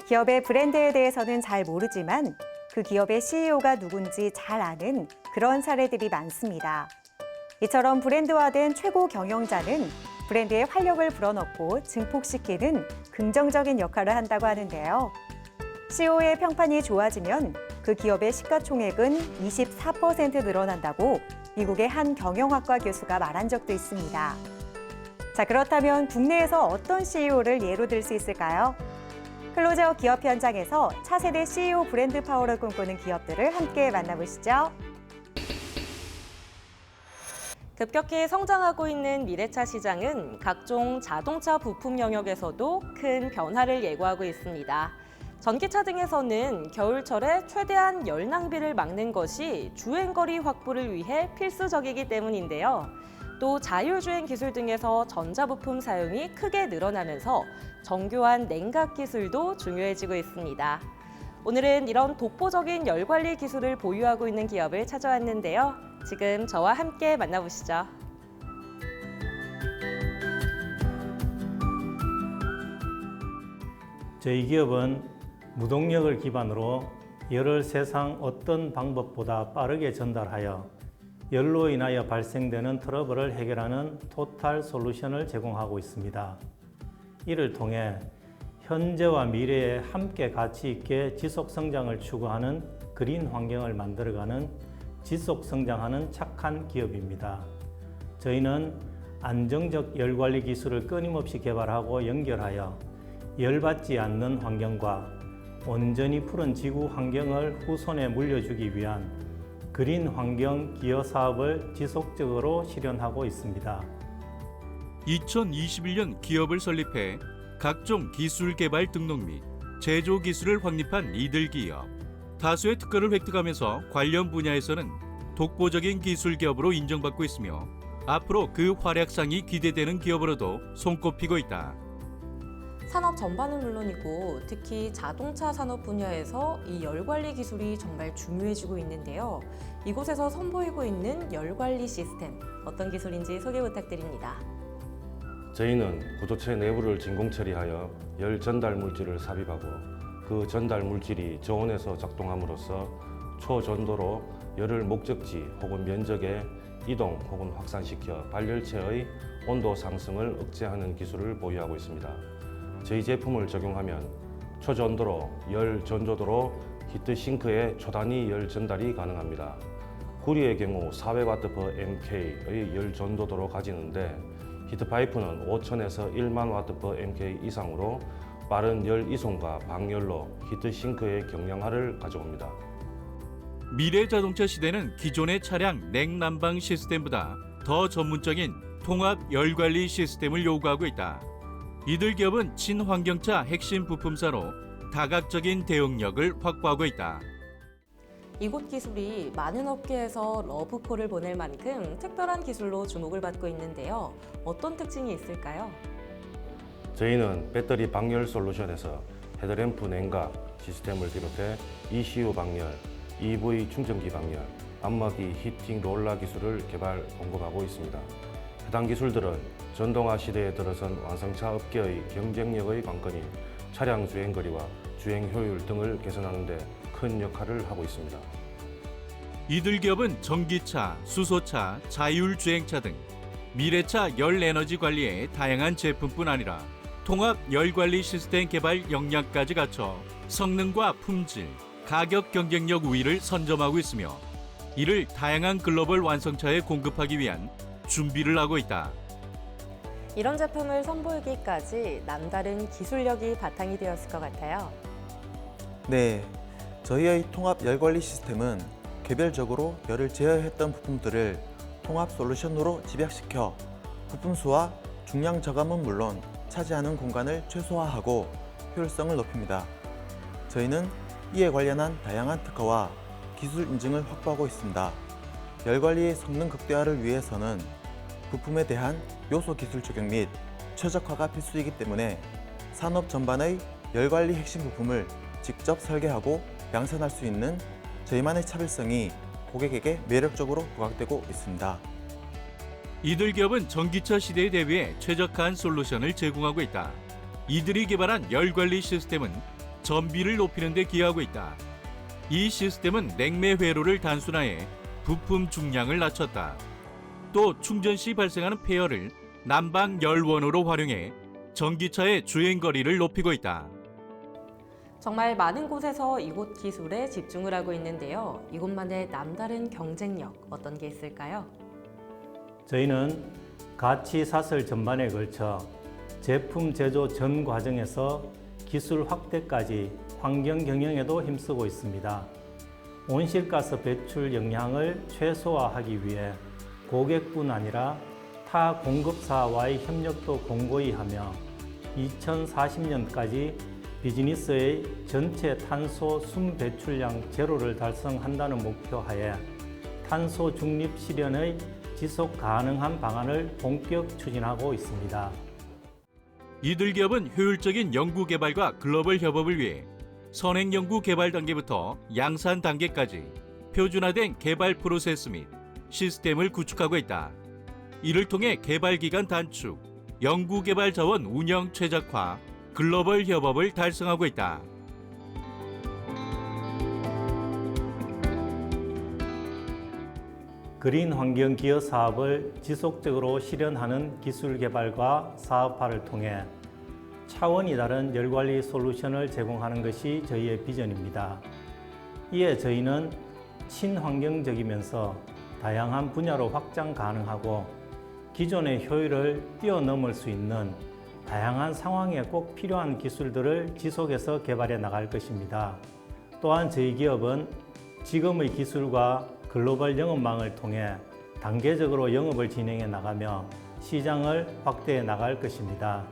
기업의 브랜드에 대해서는 잘 모르지만 그 기업의 CEO가 누군지 잘 아는 그런 사례들이 많습니다. 이처럼 브랜드화된 최고 경영자는 브랜드의 활력을 불어넣고 증폭시키는 긍정적인 역할을 한다고 하는데요. CEO의 평판이 좋아지면 그 기업의 시가총액은 24% 늘어난다고 미국의 한 경영학과 교수가 말한 적도 있습니다. 자, 그렇다면 국내에서 어떤 CEO를 예로 들 수 있을까요? 클로즈업 기업 현장에서 차세대 CEO 브랜드 파워를 꿈꾸는 기업들을 함께 만나보시죠. 급격히 성장하고 있는 미래차 시장은 각종 자동차 부품 영역에서도 큰 변화를 예고하고 있습니다. 전기차 등에서는 겨울철에 최대한 열 낭비를 막는 것이 주행거리 확보를 위해 필수적이기 때문인데요. 또 자율주행 기술 등에서 전자부품 사용이 크게 늘어나면서 정교한 냉각 기술도 중요해지고 있습니다. 오늘은 이런 독보적인 열 관리 기술을 보유하고 있는 기업을 찾아왔는데요. 지금 저와 함께 만나보시죠. 저희 기업은 무동력을 기반으로 열을 세상 어떤 방법보다 빠르게 전달하여 열로 인하여 발생되는 트러블을 해결하는 토탈 솔루션을 제공하고 있습니다. 이를 통해 현재와 미래에 함께 가치 있게 지속 성장을 추구하는 그린 환경을 만들어가는 지속 성장하는 착한 기업입니다. 저희는 안정적 열 관리 기술을 끊임없이 개발하고 연결하여 열받지 않는 환경과 온전히 푸른 지구 환경을 후손에 물려주기 위한 그린 환경 기여 사업을 지속적으로 실현하고 있습니다. 2021년 기업을 설립해 각종 기술 개발 등록 및 제조 기술을 확립한 이들 기업. 다수의 특허를 획득하면서 관련 분야에서는 독보적인 기술 기업으로 인정받고 있으며 앞으로 그 활약상이 기대되는 기업으로도 손꼽히고 있다. 산업 전반은 물론이고 특히 자동차 산업 분야에서 이 열관리 기술이 정말 중요해지고 있는데요. 이곳에서 선보이고 있는 열관리 시스템, 어떤 기술인지 소개 부탁드립니다. 저희는 구도체 내부를 진공 처리하여 열 전달 물질을 삽입하고 그 전달 물질이 저온에서 작동함으로써 초전도로 열을 목적지 혹은 면적에 이동 혹은 확산시켜 발열체의 온도 상승을 억제하는 기술을 보유하고 있습니다. 저희 제품을 적용하면 초전도로 열 전조도로 히트싱크에 초단위 열 전달이 가능합니다. 구리의 경우 400W/mK의 열 전도도로 가지는데 히트파이프는 5,000에서 1만 W/mK 이상으로 빠른 열 이송과 방열로 히트싱크의 경량화를 가져옵니다. 미래 자동차 시대는 기존의 차량 냉난방 시스템보다 더 전문적인 통합 열 관리 시스템을 요구하고 있다. 이들 기업은 친환경차 핵심 부품사로 다각적인 대응력을 확보하고 있다. 이곳 기술이 많은 업계에서 러브콜을 보낼 만큼 특별한 기술로 주목을 받고 있는데요. 어떤 특징이 있을까요? 저희는 배터리 방열 솔루션에서 헤드램프 냉각 시스템을 비롯해 ECU 방열, EV 충전기 방열, 안마기 히팅 롤러 기술을 개발, 공급하고 있습니다. 해당 기술들은 전동화 시대에 들어선 완성차 업계의 경쟁력의 관건인 차량 주행거리와 주행 효율 등을 개선하는 데 큰 역할을 하고 있습니다. 이들 기업은 전기차, 수소차, 자율주행차 등 미래차 열 에너지 관리에 다양한 제품뿐 아니라 통합 열 관리 시스템 개발 역량까지 갖춰 성능과 품질, 가격 경쟁력 우위를 선점하고 있으며 이를 다양한 글로벌 완성차에 공급하기 위한 준비를 하고 있다. 이런 제품을 선보이기까지 남다른 기술력이 바탕이 되었을 것 같아요. 네, 저희의 통합 열 관리 시스템은 개별적으로 열을 제어했던 부품들을 통합 솔루션으로 집약시켜 부품 수와 중량 저감은 물론 차지하는 공간을 최소화하고 효율성을 높입니다. 저희는 이에 관련한 다양한 특허와 기술 인증을 확보하고 있습니다. 열 관리의 성능 극대화를 위해서는 부품에 대한 요소 기술 적용 및 최적화가 필수이기 때문에 산업 전반의 열 관리 핵심 부품을 직접 설계하고 양산할 수 있는 저희만의 차별성이 고객에게 매력적으로 부각되고 있습니다. 이들 기업은 전기차 시대에 대비해 최적화한 솔루션을 제공하고 있다. 이들이 개발한 열 관리 시스템은 전비를 높이는 데 기여하고 있다. 이 시스템은 냉매 회로를 단순화해 부품 중량을 낮췄다. 또 충전 시 발생하는 폐열을 난방 열원으로 활용해 전기차의 주행거리를 높이고 있다. 정말 많은 곳에서 이곳 기술에 집중을 하고 있는데요. 이곳만의 남다른 경쟁력 어떤 게 있을까요? 저희는 가치 사슬 전반에 걸쳐 제품 제조 전 과정에서 기술 확대까지 환경 경영에도 힘쓰고 있습니다. 온실가스 배출 영향을 최소화하기 위해 고객뿐 아니라 타 공급사와의 협력도 공고히 하며 2040년까지 비즈니스의 전체 탄소 순 배출량 제로를 달성한다는 목표 하에 탄소 중립 실현의 지속 가능한 방안을 본격 추진하고 있습니다. 이들 기업은 효율적인 연구 개발과 글로벌 협업을 위해 선행 연구 개발 단계부터 양산 단계까지 표준화된 개발 프로세스 및 시스템을 구축하고 있다. 이를 통해 개발 기간 단축, 연구 개발 자원 운영 최적화, 글로벌 협업을 달성하고 있다. 그린 환경 기여 사업을 지속적으로 실현하는 기술 개발과 사업화를 통해 차원이 다른 열 관리 솔루션을 제공하는 것이 저희의 비전입니다. 이에 저희는 친환경적이면서 다양한 분야로 확장 가능하고 기존의 효율을 뛰어넘을 수 있는 다양한 상황에 꼭 필요한 기술들을 지속해서 개발해 나갈 것입니다. 또한 저희 기업은 지금의 기술과 글로벌 영업망을 통해 단계적으로 영업을 진행해 나가며 시장을 확대해 나갈 것입니다.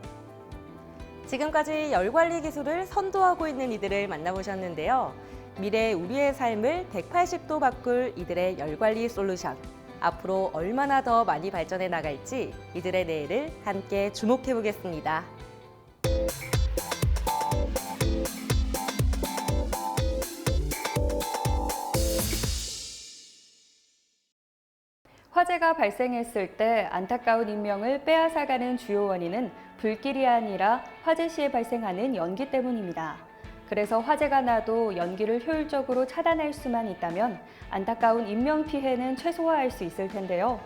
지금까지 열관리 기술을 선도하고 있는 이들을 만나보셨는데요. 미래 우리의 삶을 180도 바꿀 이들의 열관리 솔루션. 앞으로 얼마나 더 많이 발전해 나갈지 이들의 내일을 함께 주목해 보겠습니다. 화재가 발생했을 때 안타까운 인명을 빼앗아가는 주요 원인은 불길이 아니라 화재 시에 발생하는 연기 때문입니다. 그래서 화재가 나도 연기를 효율적으로 차단할 수만 있다면 안타까운 인명 피해는 최소화할 수 있을 텐데요.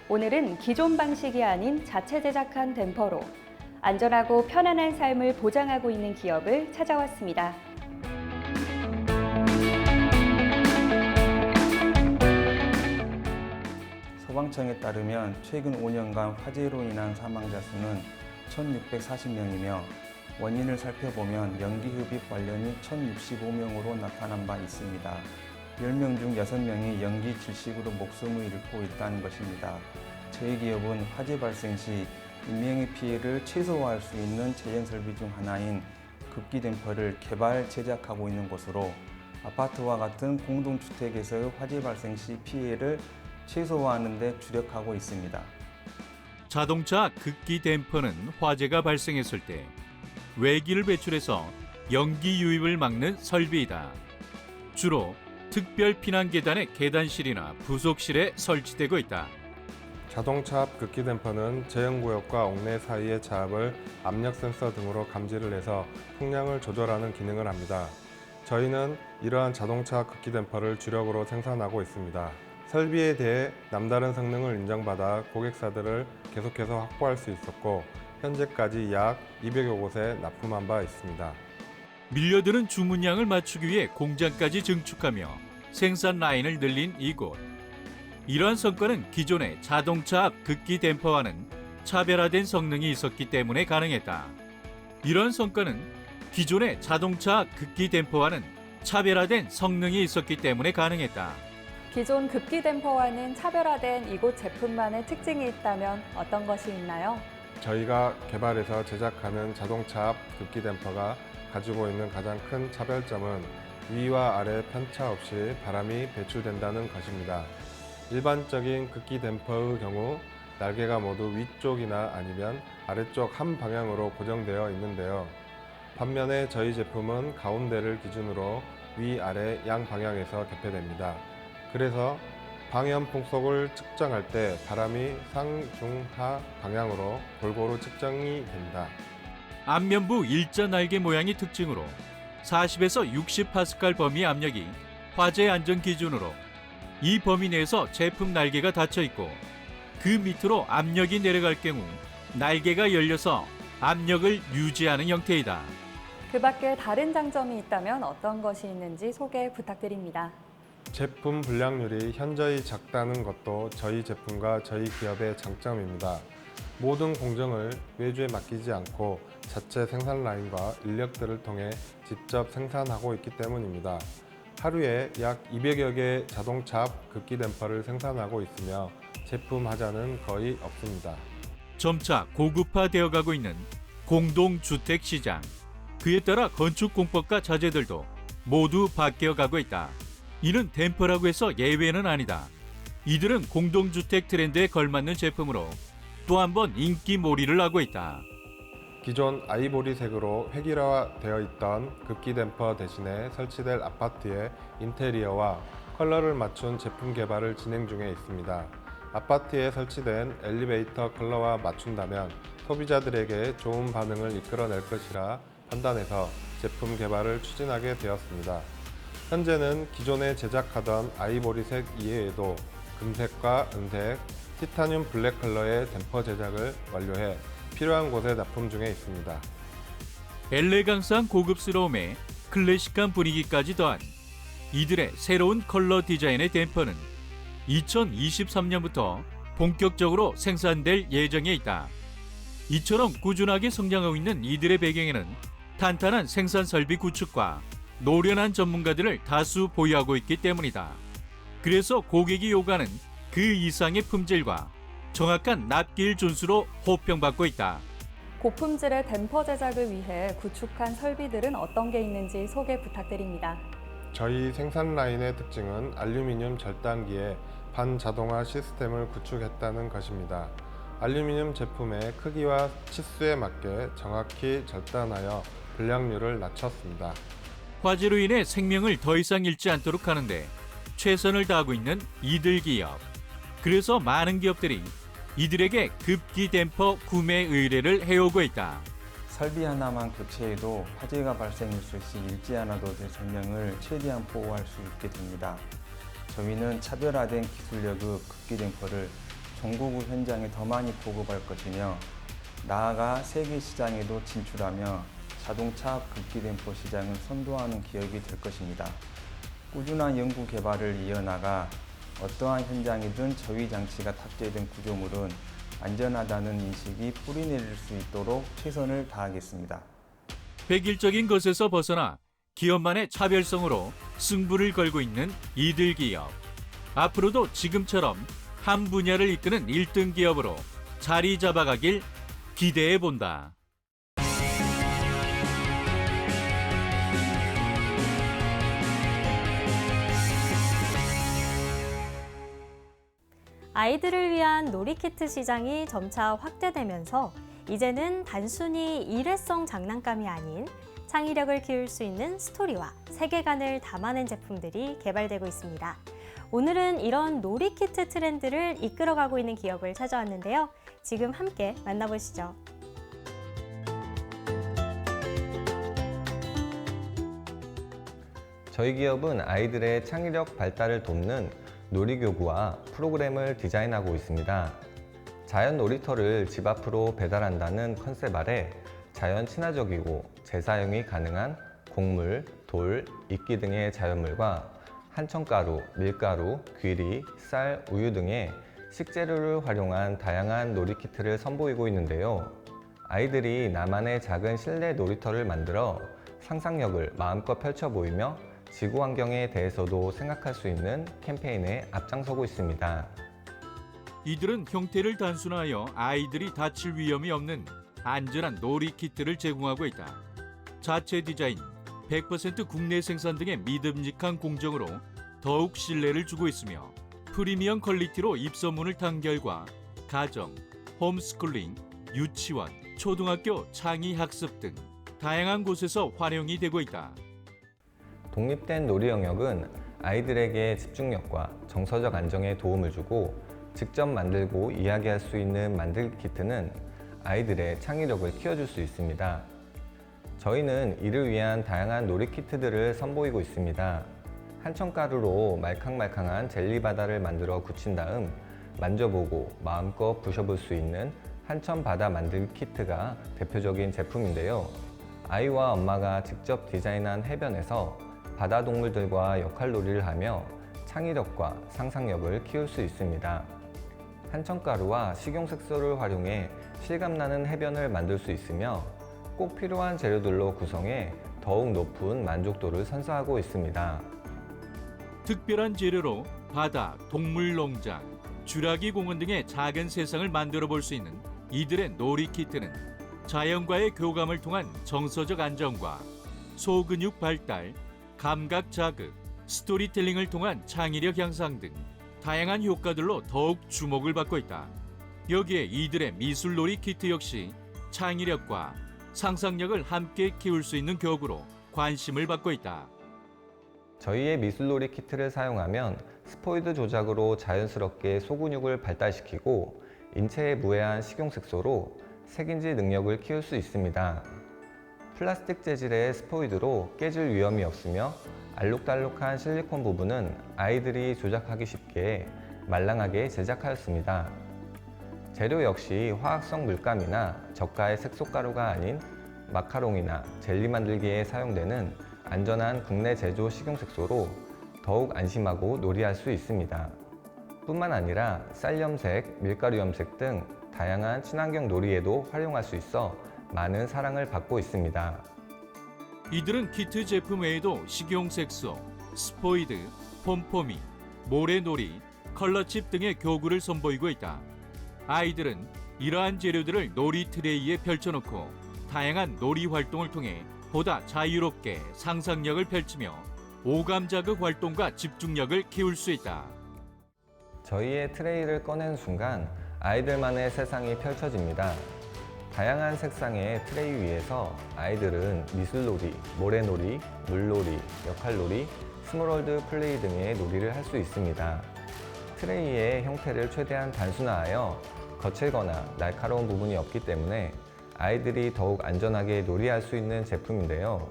오늘은 기존 방식이 아닌 자체 제작한 댐퍼로 안전하고 편안한 삶을 보장하고 있는 기업을 찾아왔습니다. 소방청에 따르면 최근 5년간 화재로 인한 사망자 수는 1,640명이며 원인을 살펴보면 연기흡입 관련이 1,065명으로 나타난 바 있습니다. 10명 중 6명이 연기 질식으로 목숨을 잃고 있다는 것입니다. 저희 기업은 화재 발생 시 인명의 피해를 최소화할 수 있는 제연 설비 중 하나인 급기 댐퍼를 개발, 제작하고 있는 곳으로 아파트와 같은 공동주택에서의 화재 발생 시 피해를 최소화하는 데 주력하고 있습니다. 자동차 급기 댐퍼는 화재가 발생했을 때 외기를 배출해서 연기 유입을 막는 설비이다. 주로 특별 피난 계단의 계단실이나 부속실에 설치되고 있다. 자동차 앞 급기 댐퍼는 제형구역과 옥내 사이의 차압을 압력 센서 등으로 감지를 해서 풍량을 조절하는 기능을 합니다. 저희는 이러한 자동차 급기 댐퍼를 주력으로 생산하고 있습니다. 설비에 대해 남다른 성능을 인정받아 고객사들을 계속해서 확보할 수 있었고 현재까지 약 200여 곳에 납품한 바 있습니다. 밀려드는 주문량을 맞추기 위해 공장까지 증축하며 생산 라인을 늘린 이곳. 이러한 성과는 기존의 자동차 앞 급기 댐퍼와는 차별화된 성능이 있었기 때문에 가능했다. 이러한 성과는 기존의 자동차 앞 급기 댐퍼와는 차별화된 성능이 있었기 때문에 가능했다. 기존 급기 댐퍼와는 차별화된 이곳 제품만의 특징이 있다면 어떤 것이 있나요? 저희가 개발해서 제작하는 자동차 앞 급기 댐퍼가 가지고 있는 가장 큰 차별점은 위와 아래 편차 없이 바람이 배출된다는 것입니다. 일반적인 급기 댐퍼의 경우 날개가 모두 위쪽이나 아니면 아래쪽 한 방향으로 고정되어 있는데요. 반면에 저희 제품은 가운데를 기준으로 위아래 양 방향에서 개폐됩니다. 그래서 방염 풍속을 측정할 때 바람이 상, 중, 하 방향으로 골고루 측정이 된다. 앞면부 일자 날개 모양이 특징으로 40에서 60파스칼 범위의 압력이 화재 안전 기준으로 이 범위 내에서 제품 날개가 닫혀 있고 그 밑으로 압력이 내려갈 경우 날개가 열려서 압력을 유지하는 형태이다. 그 밖에 다른 장점이 있다면 어떤 것이 있는지 소개 부탁드립니다. 제품 불량률이 현저히 작다는 것도 저희 제품과 저희 기업의 장점입니다. 모든 공정을 외주에 맡기지 않고 자체 생산 라인과 인력들을 통해 직접 생산하고 있기 때문입니다. 하루에 약 200여 개의 자동차 급기 댐퍼를 생산하고 있으며 제품 하자는 거의 없습니다. 점차 고급화되어 가고 있는 공동주택 시장. 그에 따라 건축공법과 자재들도 모두 바뀌어 가고 있다. 이는 댐퍼라고 해서 예외는 아니다. 이들은 공동주택 트렌드에 걸맞는 제품으로 또 한 번 인기몰이를 하고 있다. 기존 아이보리색으로 획일화되어 있던 급기 댐퍼 대신에 설치될 아파트의 인테리어와 컬러를 맞춘 제품 개발을 진행 중에 있습니다. 아파트에 설치된 엘리베이터 컬러와 맞춘다면 소비자들에게 좋은 반응을 이끌어낼 것이라 판단해서 제품 개발을 추진하게 되었습니다. 현재는 기존에 제작하던 아이보리색 이외에도 금색과 은색, 티타늄 블랙 컬러의 댐퍼 제작을 완료해 필요한 곳에 납품 중에 있습니다. 엘레강스한 고급스러움에 클래식한 분위기까지 더한 이들의 새로운 컬러 디자인의 댐퍼는 2023년부터 본격적으로 생산될 예정에 있다. 이처럼 꾸준하게 성장하고 있는 이들의 배경에는 탄탄한 생산 설비 구축과 노련한 전문가들을 다수 보유하고 있기 때문이다. 그래서 고객이 요구하는 그 이상의 품질과 정확한 납기일 준수로 호평받고 있다. 고품질의 댐퍼 제작을 위해 구축한 설비들은 어떤 게 있는지 소개 부탁드립니다. 저희 생산 라인의 특징은 알루미늄 절단기에 반자동화 시스템을 구축했다는 것입니다. 알루미늄 제품의 크기와 치수에 맞게 정확히 절단하여 불량률을 낮췄습니다. 화재로 인해 생명을 더 이상 잃지 않도록 하는데 최선을 다하고 있는 이들 기업. 그래서 많은 기업들이 이들에게 급기 댐퍼 구매 의뢰를 해오고 있다. 설비 하나만 교체해도 화재가 발생했을 시 잃지 않아도 될 생명을 최대한 보호할 수 있게 됩니다. 저희는 차별화된 기술력의 급기 댐퍼를 전국 현장에 더 많이 보급할 것이며 나아가 세계 시장에도 진출하며 자동차 급기 댐퍼 시장을 선도하는 기업이 될 것입니다. 꾸준한 연구 개발을 이어나가 어떠한 현장이든 저희 장치가 탑재된 구조물은 안전하다는 인식이 뿌리내릴 수 있도록 최선을 다하겠습니다. 백일적인 것에서 벗어나 기업만의 차별성으로 승부를 걸고 있는 이들 기업. 앞으로도 지금처럼 한 분야를 이끄는 1등 기업으로 자리 잡아가길 기대해 본다. 아이들을 위한 놀이키트 시장이 점차 확대되면서 이제는 단순히 일회성 장난감이 아닌 창의력을 키울 수 있는 스토리와 세계관을 담아낸 제품들이 개발되고 있습니다. 오늘은 이런 놀이키트 트렌드를 이끌어가고 있는 기업을 찾아왔는데요. 지금 함께 만나보시죠. 저희 기업은 아이들의 창의력 발달을 돕는 놀이교구와 프로그램을 디자인하고 있습니다. 자연 놀이터를 집 앞으로 배달한다는 컨셉 아래 자연 친화적이고 재사용이 가능한 곡물, 돌, 이끼 등의 자연물과 한천가루, 밀가루, 귀리, 쌀, 우유 등의 식재료를 활용한 다양한 놀이키트를 선보이고 있는데요. 아이들이 나만의 작은 실내 놀이터를 만들어 상상력을 마음껏 펼쳐 보이며 지구 환경에 대해서도 생각할 수 있는 캠페인에 앞장서고 있습니다. 이들은 형태를 단순화하여 아이들이 다칠 위험이 없는 안전한 놀이키트를 제공하고 있다. 자체 디자인, 100% 국내 생산 등의 믿음직한 공정으로 더욱 신뢰를 주고 있으며 프리미엄 퀄리티로 입소문을 탄 결과 가정, 홈스쿨링, 유치원, 초등학교 창의학습 등 다양한 곳에서 활용이 되고 있다. 독립된 놀이 영역은 아이들에게 집중력과 정서적 안정에 도움을 주고 직접 만들고 이야기할 수 있는 만들기 키트는 아이들의 창의력을 키워줄 수 있습니다. 저희는 이를 위한 다양한 놀이키트들을 선보이고 있습니다. 한천가루로 말캉말캉한 젤리 바다를 만들어 굳힌 다음 만져보고 마음껏 부셔볼 수 있는 한천 바다 만들기 키트가 대표적인 제품인데요. 아이와 엄마가 직접 디자인한 해변에서 바다 동물들과 역할놀이를 하며 창의력과 상상력을 키울 수 있습니다. 한천가루와 식용색소를 활용해 실감나는 해변을 만들 수 있으며 꼭 필요한 재료들로 구성해 더욱 높은 만족도를 선사하고 있습니다. 특별한 재료로 바다, 동물농장, 쥐라기 공원 등의 작은 세상을 만들어 볼 수 있는 이들의 놀이키트는 자연과의 교감을 통한 정서적 안정과 소근육 발달, 감각 자극, 스토리텔링을 통한 창의력 향상 등 다양한 효과들로 더욱 주목을 받고 있다. 여기에 이들의 미술놀이 키트 역시 창의력과 상상력을 함께 키울 수 있는 교구로 관심을 받고 있다. 저희의 미술놀이 키트를 사용하면 스포이드 조작으로 자연스럽게 소근육을 발달시키고 인체에 무해한 식용색소로 색인지 능력을 키울 수 있습니다. 플라스틱 재질의 스포이드로 깨질 위험이 없으며 알록달록한 실리콘 부분은 아이들이 조작하기 쉽게 말랑하게 제작하였습니다. 재료 역시 화학성 물감이나 저가의 색소가루가 아닌 마카롱이나 젤리 만들기에 사용되는 안전한 국내 제조 식용색소로 더욱 안심하고 놀이할 수 있습니다. 뿐만 아니라 쌀 염색, 밀가루 염색 등 다양한 친환경 놀이에도 활용할 수 있어 많은 사랑을 받고 있습니다. 이들은 키트 제품 외에도 식용색소, 스포이드, 폼포미, 모래놀이, 컬러칩 등의 교구를 선보이고 있다. 아이들은 이러한 재료들을 놀이 트레이에 펼쳐놓고 다양한 놀이 활동을 통해 보다 자유롭게 상상력을 펼치며 오감 자극 활동과 집중력을 키울 수 있다. 저희의 트레이를 꺼낸 순간 아이들만의 세상이 펼쳐집니다. 다양한 색상의 트레이 위에서 아이들은 미술놀이, 모래놀이, 물놀이, 역할놀이, 스몰월드 플레이 등의 놀이를 할 수 있습니다. 트레이의 형태를 최대한 단순화하여 거칠거나 날카로운 부분이 없기 때문에 아이들이 더욱 안전하게 놀이할 수 있는 제품인데요.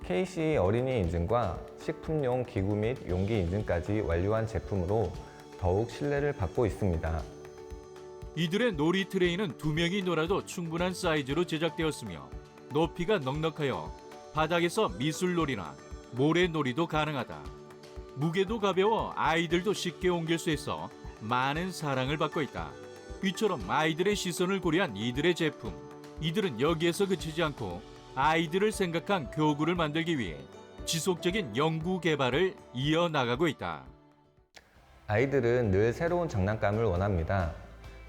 KC 어린이 인증과 식품용 기구 및 용기 인증까지 완료한 제품으로 더욱 신뢰를 받고 있습니다. 이들의 놀이 트레이는 2명이 놀아도 충분한 사이즈로 제작되었으며 높이가 넉넉하여 바닥에서 미술놀이나 모래놀이도 가능하다. 무게도 가벼워 아이들도 쉽게 옮길 수 있어 많은 사랑을 받고 있다. 이처럼 아이들의 시선을 고려한 이들의 제품. 이들은 여기에서 그치지 않고 아이들을 생각한 교구를 만들기 위해 지속적인 연구 개발을 이어나가고 있다. 아이들은 늘 새로운 장난감을 원합니다.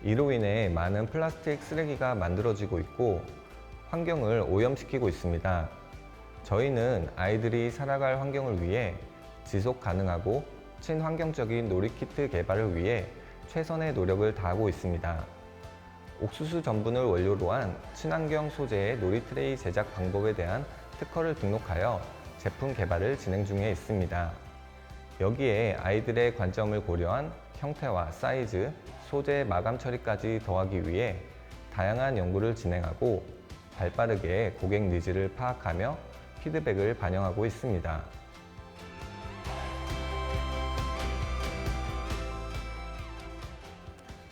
이로 인해 많은 플라스틱 쓰레기가 만들어지고 있고 환경을 오염시키고 있습니다. 저희는 아이들이 살아갈 환경을 위해 지속 가능하고 친환경적인 놀이키트 개발을 위해 최선의 노력을 다하고 있습니다. 옥수수 전분을 원료로 한 친환경 소재의 놀이트레이 제작 방법에 대한 특허를 등록하여 제품 개발을 진행 중에 있습니다. 여기에 아이들의 관점을 고려한 형태와 사이즈, 소재 마감 처리까지 더하기 위해 다양한 연구를 진행하고 발빠르게 고객 니즈를 파악하며 피드백을 반영하고 있습니다.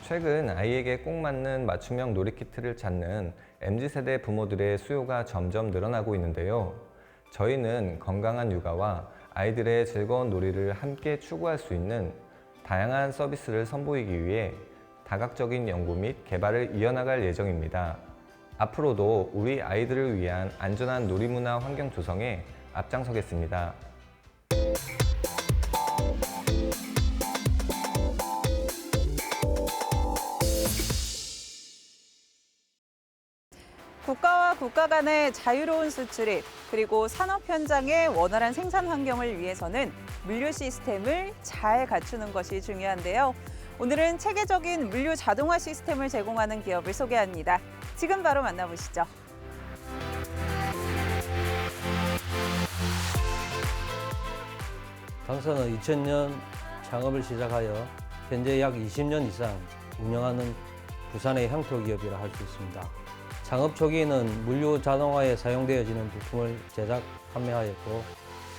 최근 아이에게 꼭 맞는 맞춤형 놀이키트를 찾는 MZ세대 부모들의 수요가 점점 늘어나고 있는데요. 저희는 건강한 육아와 아이들의 즐거운 놀이를 함께 추구할 수 있는 다양한 서비스를 선보이기 위해 다각적인 연구 및 개발을 이어나갈 예정입니다. 앞으로도 우리 아이들을 위한 안전한 놀이문화 환경 조성에 앞장서겠습니다. 국가와 국가 간의 자유로운 수출입, 그리고 산업 현장의 원활한 생산 환경을 위해서는 물류 시스템을 잘 갖추는 것이 중요한데요. 오늘은 체계적인 물류 자동화 시스템을 제공하는 기업을 소개합니다. 지금 바로 만나보시죠. 당사는 2000년 창업을 시작하여 현재 약 20년 이상 운영하는 부산의 향토기업이라 할 수 있습니다. 창업 초기에는 물류 자동화에 사용되어지는 부품을 제작, 판매하였고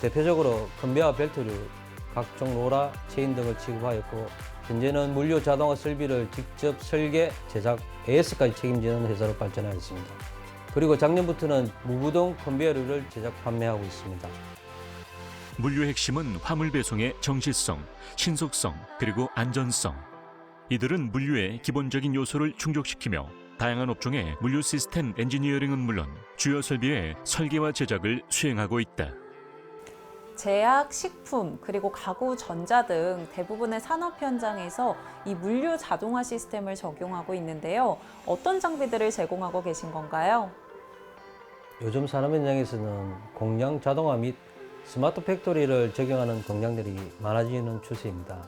대표적으로 컨베어 벨트류, 각종 로라, 체인 등을 취급하였고 현재는 물류 자동화 설비를 직접 설계, 제작, AS까지 책임지는 회사로 발전하였습니다. 그리고 작년부터는 무구동 컨베어류를 제작, 판매하고 있습니다. 물류 핵심은 화물 배송의 정실성, 신속성, 그리고 안전성. 이들은 물류의 기본적인 요소를 충족시키며 다양한 업종의 물류 시스템 엔지니어링은 물론 주요 설비의 설계와 제작을 수행하고 있다. 제약, 식품, 그리고 가구, 전자 등 대부분의 산업 현장에서 이 물류 자동화 시스템을 적용하고 있는데요. 어떤 장비들을 제공하고 계신 건가요? 요즘 산업 현장에서는 공장 자동화 및 스마트 팩토리를 적용하는 공장들이 많아지는 추세입니다.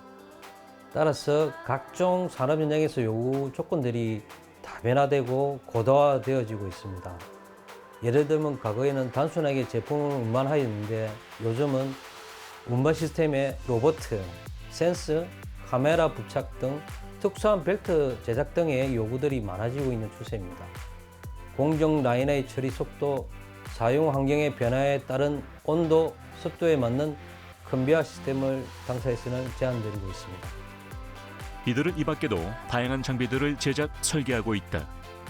따라서 각종 산업 현장에서 요구 조건들이 다변화되고 고도화되어지고 있습니다. 예를 들면 과거에는 단순하게 제품을 운반하였는데 요즘은 운반 시스템에 로봇, 센서, 카메라 부착 등 특수한 벨트 제작 등의 요구들이 많아지고 있는 추세입니다. 공정 라인의 처리 속도, 사용 환경의 변화에 따른 온도, 습도에 맞는 컨베어 시스템을 당사에서는 제안드리고 있습니다. 이들은 이 밖에도 다양한 장비들을 제작, 설계하고 있다.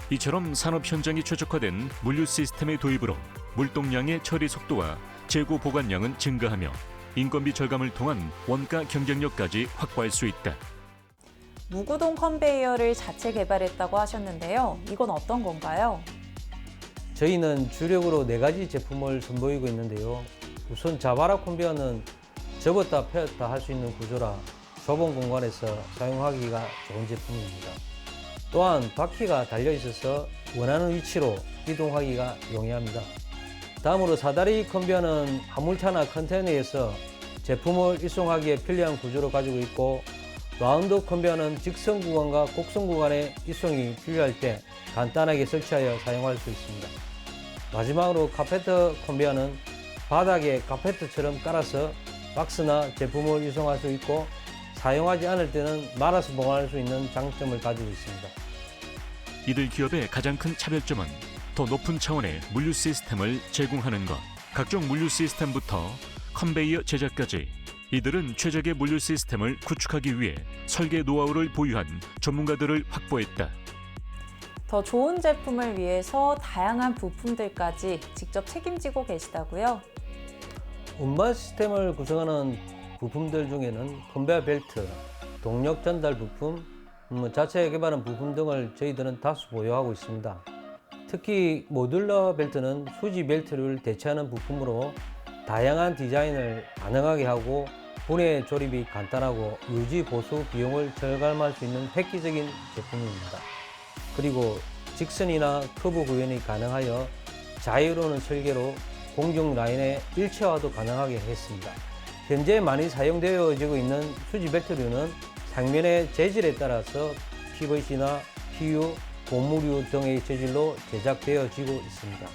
이처럼 산업 현장이 최적화된 물류 시스템의 도입으로 물동량의 처리 속도와 재고 보관량은 증가하며 인건비 절감을 통한 원가 경쟁력까지 확보할 수 있다. 무구동 컨베이어를 자체 개발했다고 하셨는데요. 이건 어떤 건가요? 저희는 주력으로 4가지 제품을 선보이고 있는데요. 우선 자바라 컨베어는 접었다 펴었다 할 수 있는 구조라 좁은 공간에서 사용하기가 좋은 제품입니다. 또한 바퀴가 달려 있어서 원하는 위치로 이동하기가 용이합니다. 다음으로 사다리 컨베어는 화물차나 컨테이너에서 제품을 이송하기에 편리한 구조를 가지고 있고, 라운드 컨베어는 직선 구간과 곡선 구간의 이송이 필요할 때 간단하게 설치하여 사용할 수 있습니다. 마지막으로 카페트 컨베어는 바닥에 카페트처럼 깔아서 박스나 제품을 이송할 수 있고 사용하지 않을 때는 말아서 보관할 수 있는 장점을 가지고 있습니다. 이들 기업의 가장 큰 차별점은 더 높은 차원의 물류 시스템을 제공하는 것. 각종 물류 시스템부터 컨베이어 제작까지 이들은 최적의 물류 시스템을 구축하기 위해 설계 노하우를 보유한 전문가들을 확보했다. 더 좋은 제품을 위해서 다양한 부품들까지 직접 책임지고 계시다고요? 운반 시스템을 구성하는 부품들 중에는 컨베어 벨트, 동력 전달 부품, 자체 개발한 부품 등을 저희들은 다수 보유하고 있습니다. 특히 모듈러 벨트는 수지 벨트를 대체하는 부품으로 다양한 디자인을 가능하게 하고 분해 조립이 간단하고 유지 보수 비용을 절감할 수 있는 획기적인 제품입니다. 그리고 직선이나 커브 구현이 가능하여 자유로운 설계로 공정 라인의 일체화도 가능하게 했습니다. 현재 많이 사용되어지고 있는 수지 벨트류는 상면의 재질에 따라서 PVC나 PU, 고무류 등의 재질로 제작되어지고 있습니다.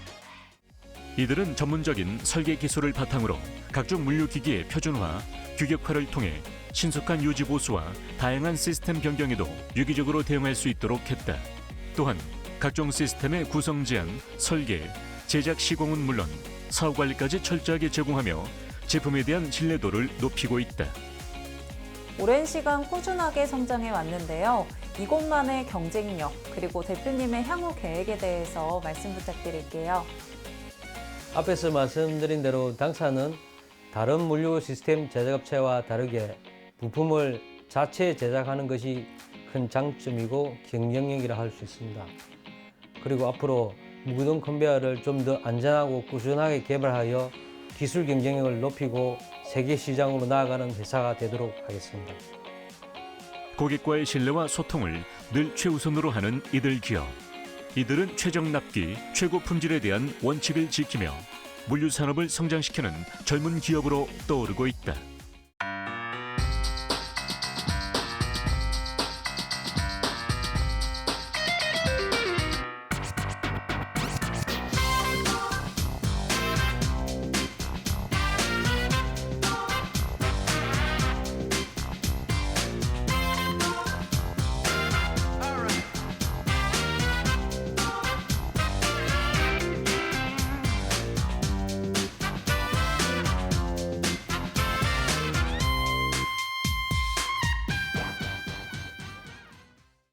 이들은 전문적인 설계 기술을 바탕으로 각종 물류기기의 표준화, 규격화를 통해 신속한 유지 보수와 다양한 시스템 변경에도 유기적으로 대응할 수 있도록 했다. 또한 각종 시스템의 구성 제안, 설계, 제작 시공은 물론 사후 관리까지 철저하게 제공하며 제품에 대한 신뢰도를 높이고 있다. 오랜 시간 꾸준하게 성장해 왔는데요. 이곳만의 경쟁력, 그리고 대표님의 향후 계획에 대해서 말씀 부탁드릴게요. 앞에서 말씀드린 대로 당사는 다른 물류 시스템 제작업체와 다르게 부품을 자체 제작하는 것이 큰 장점이고 경쟁력이라 할 수 있습니다. 그리고 앞으로 무구동 컨베어를 좀 더 안전하고 꾸준하게 개발하여 기술 경쟁력을 높이고 세계 시장으로 나아가는 회사가 되도록 하겠습니다. 고객과의 신뢰와 소통을 늘 최우선으로 하는 이들 기업. 이들은 최적 납기, 최고 품질에 대한 원칙을 지키며 물류 산업을 성장시키는 젊은 기업으로 떠오르고 있다.